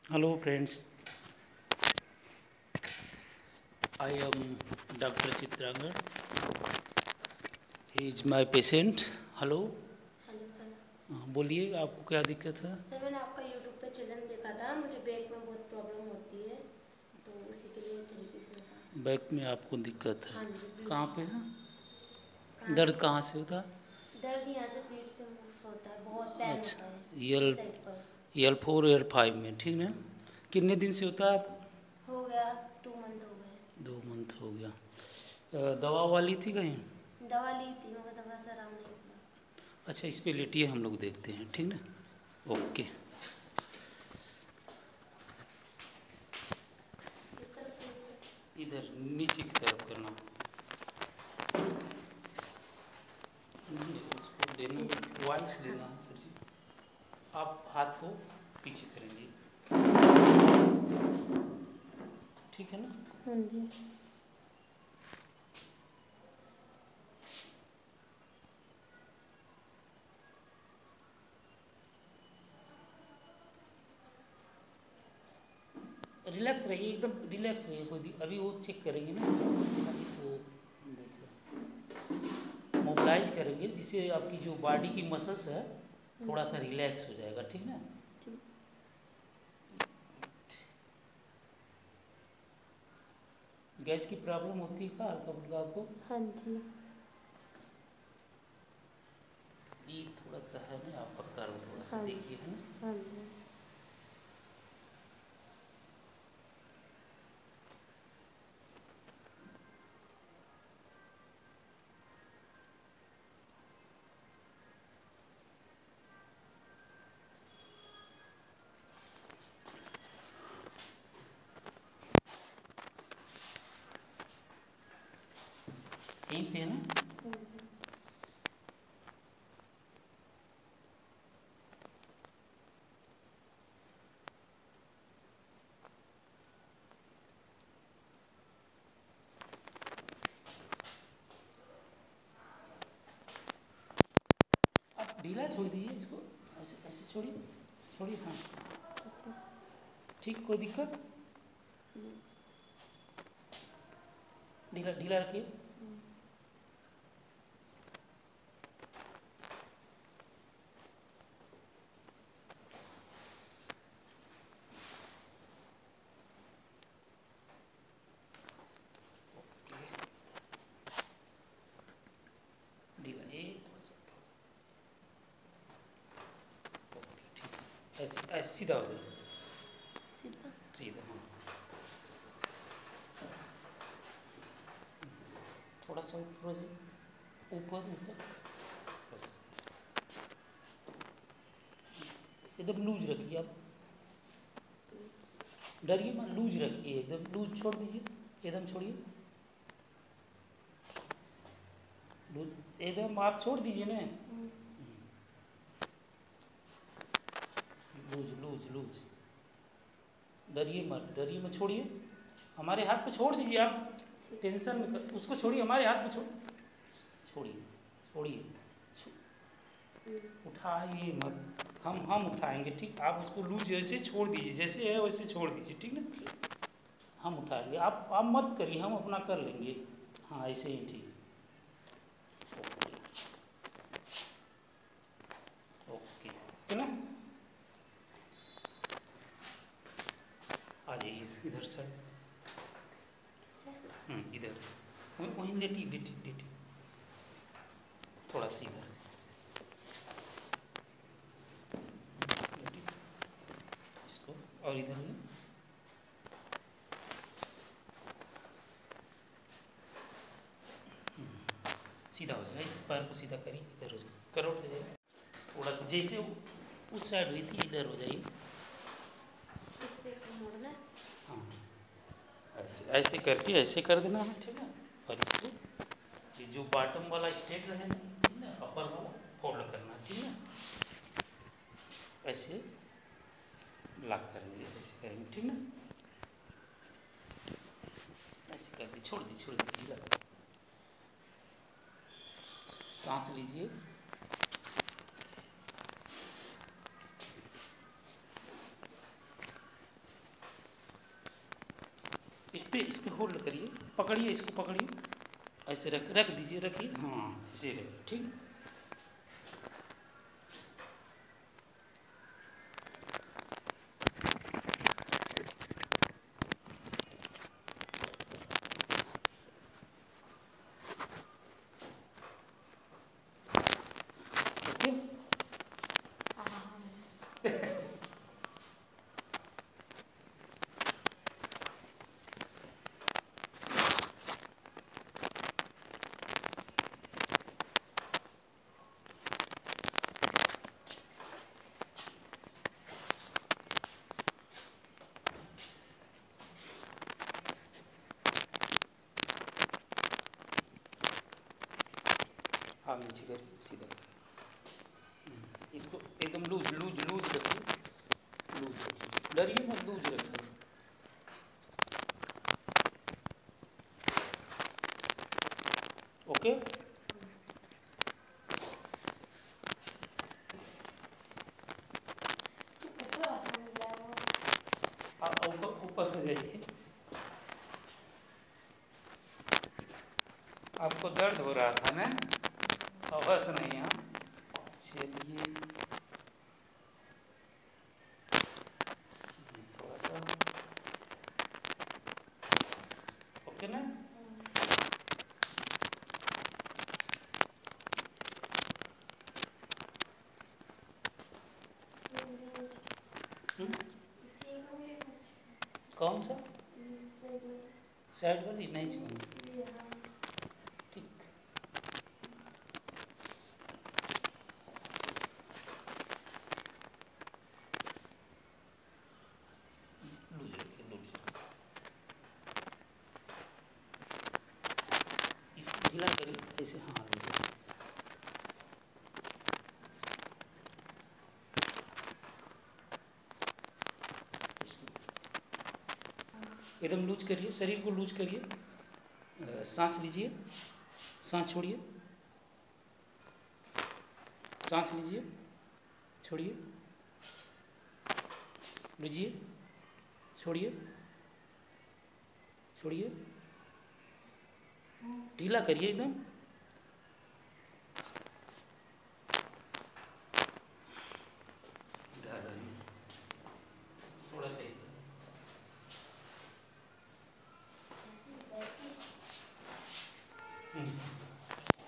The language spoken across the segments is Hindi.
Hello friends, I am Dr. Chitrangan. He is my patient. Hello, hello sir. बोलिए आपको क्या दिक्कत है? सर मैंने आपका यूट्यूब पे चैनल देखा था, मुझे बैक में बहुत प्रॉब्लम होती है तो उसी के लिए थेरेपी से मसाज। बैक में आपको दिक्कत है? हाँ जी कहाँ बिल्कुल। पे है? कहाँ दर्द से? कहाँ से होता है? दर्द यहाँ से पीठ से होता है, बहुत पेन अच्छा, होता है यल इस साइड पर। L4 L5 में, ठीक है? कितने दिन से होता है आपको? हो गया 2 मंथ हो गए। 2 मंथ हो गया। दवा वाली थी कहीं? दवा ली थी मगर दवा से आराम नहीं मिला। अच्छा, इस पे लेटिए, हम लोग देखते हैं, ठीक ना? ओके। इस तरफ से इस तरफ। इधर नीचे की तरफ करना, उसको देना, वॉइस देना है सर जी। आप हाथ को पीछे करेंगे, ठीक है ना? हाँ जी। रिलैक्स रहिए, एकदम रिलैक्स रहिए। अभी वो चेक करेंगे ना, अभी तो देखो मोबिलाइज करेंगे, जिससे आपकी जो बॉडी की मसल्स है थोड़ा सा रिलैक्स हो जाएगा, ठीक ना? ठीक। गैस की प्रॉब्लम होती है क्या हल्का फुल्का आपको? हाँ जी। ये थोड़ा सा है ना, आप पक्का थोड़ा सा हाँ जी। देखिए, है ना? हाँ जी। यहीं पे है ना? हाँ जी। आप ढीला छोड़ दीजिए इसको, ऐसे ऐसे छोड़िए, छोड़िए, हाँ। ठीक है। ठीक, कोई दिक्कत? नहीं। ढीला ढीला रखिए। ढीला, ये थोड़ा सा, ओके, ठीक है। ऐसे ऐसे सीधा हो जाए, सीधा। सीधा, हाँ। थोड़ा सा ऊपर हो जाए, ऊपर ऊपर, बस। एकदम लूज रखिए आप, डरिए मत, लूज रखिए, एकदम लूज छोड़ दीजिए, एकदम छोड़िए, लूज एकदम आप छोड़ दीजिए ना, लूज लूज लूज। डरिए मत, छोड़िए, हमारे हाथ पे छोड़ दीजिए आप, टेंशन में उसको छोड़िए, हमारे हाथ पे छोड़िए, छोड़िए, उठाइए मत, हम उठाएंगे, ठीक? आप उसको लूज ऐसे छोड़ दीजिए, जैसे है वैसे छोड़ दीजिए, ठीक ना? हम उठाएंगे, आप मत करिए, हम अपना कर लेंगे। हाँ, ऐसे ही, ठीक। ओके, ओके, ठीक ना? आ जाइए इधर सर, इधर वहीं लेटी लेटी लेटी, थोड़ा सा इधर लेटी, इसको और इधर में सीधा हो जाए, पैर को सीधा करिए, इधर हो जाए, करो हो जाए, थोड़ा सा जैसे उस साइड हुई थी, इधर हो जाइए। इस पे मोड़ना है। हाँ, ऐसे ऐसे करके ऐसे कर देना है, ठीक है? और इसको ये जो बॉटम वाला स्टेट रहेगा, ठीक है, अपर वाला फोल्ड करना, ठीक है? ऐसे लॉक करेंगे, ऐसे करेंगे, ठीक ना? ऐसे करके छोड़ दी ढीला, सांस लीजिए, इस पे होल्ड करिए, पकड़िए, इसको पकड़िए, ऐसे रख दीजिए, रखिए, हाँ ऐसे रखिए, ठीक। ओके। आप नीचे करिए, सीधा करिए, इसको एकदम लूज लूज लूज रखिए, लूज रखिए, डरिए मत, लूज रखिए। ओके। आप ऊपर हो जाइए, आपको दर्द हो रहा था ना, बस नहीं, हाँ चलिए थोड़ा सा, ओके ना। कौन सा? साइड वाली नहीं छूनी, ठीक। लूज रखिए, लूज, इसको ढीला करिए ऐसे, हाँ लूज रखिए। एकदम लूज करिए, शरीर को लूज करिए, सांस लीजिए, सांस छोड़िए, सांस लीजिए, छोड़िए, लीजिए, छोड़िए, छोड़िए, ढीला करिए एकदम, थोड़ा सा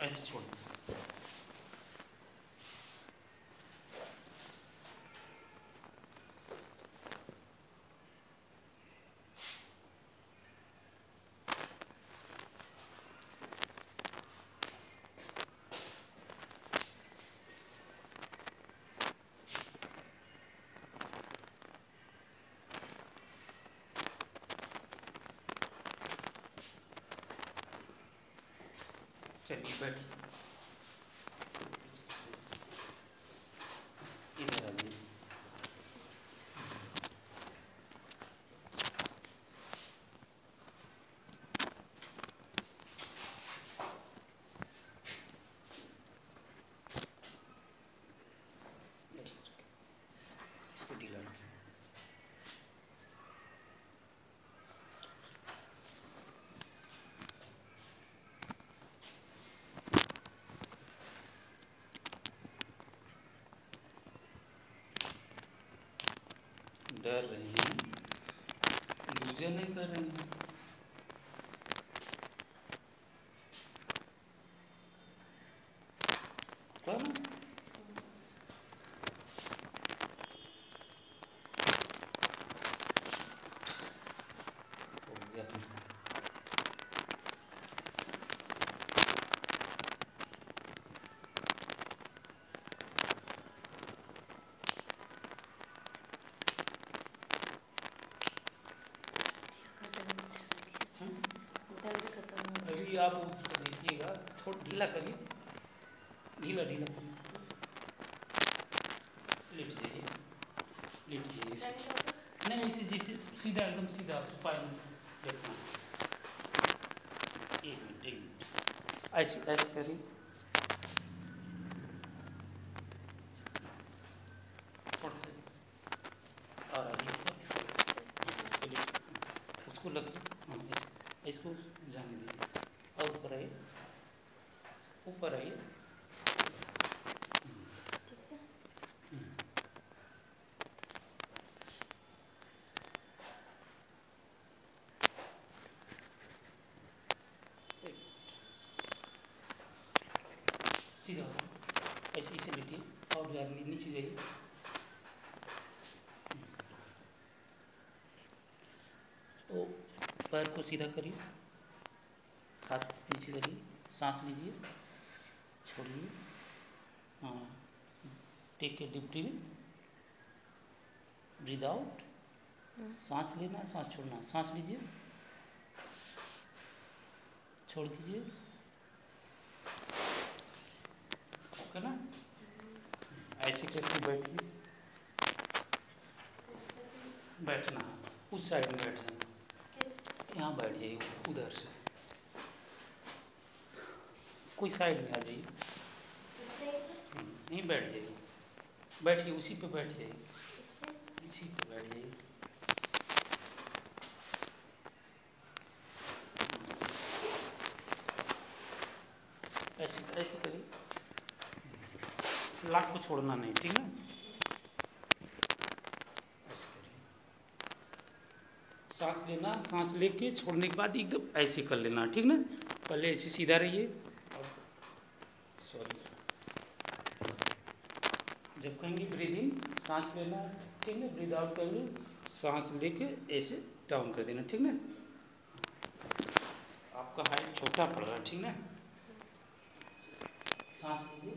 ऐसे छोड़, चलिए बैठिए, इधर आइए, ऐसे रखिए, इसको ढीला रखिए, डर रहे हैं, लूजे नहीं कर रहे हैं, क्या ना, हो गया अपना। अभी आप उसको देखिएगा, थोड़ा ढीला करिए, ढीला ढीला करिए, लेट जाइए, लेट जाइए ऐसे, नहीं ऐसे जैसे सीधा, एकदम सीधा स्पाइन रखना, एक मिनट, ऐसे ऐसे करिए, थोड़ा सा और आगे उसको लगिए, हाँ इसको जाने दीजिए और ऊपर आइए, ऊपर आइए। ठीक है। सीधा हो, ऐसे इसे लेटिए और नीचे जाइए। तो पैर को सीधा करिए, हाथ नीचे करिए, सांस लीजिए, छोड़िए। हाँ, take a deep breath, breathe out. सांस लेना, सांस छोड़ना, सांस लीजिए, छोड़ दीजिए। ओके ना? ऐसे करके बैठिए, बैठना, उस साइड में बैठ जाना, यहाँ बैठ जाइए, उधर से कोई साइड में आ जाइए, यहीं बैठ जाइए, बैठिए, उसी पे बैठ जाइए, इसी पे बैठ जाइए। ऐसे ऐसे करिए, लाख को छोड़ना नहीं, ठीक है? ऐसे करिए, सांस लेना, सांस लेके छोड़ने के बाद एकदम ऐसे कर लेना, ठीक ना? पहले ऐसे सीधा रहिए, सॉरी, जब कहेंगे ब्रीद इन, सांस लेना, ठीक ना? ब्रीद आउट करेंगे, सांस लेके ऐसे डाउन कर देना, ठीक ना? आपका हाइट छोटा पड़ रहा है, ठीक ना? सांस लीजिए,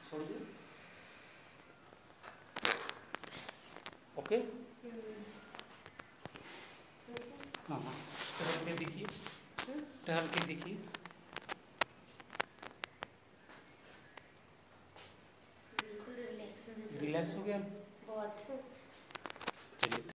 छोड़िए। ओके? हाँ हाँ, टहल के देखिए, टहल के देखिए। बिल्कुल रिलैक्स रिलैक्स हो गया? बहुत। चलिए।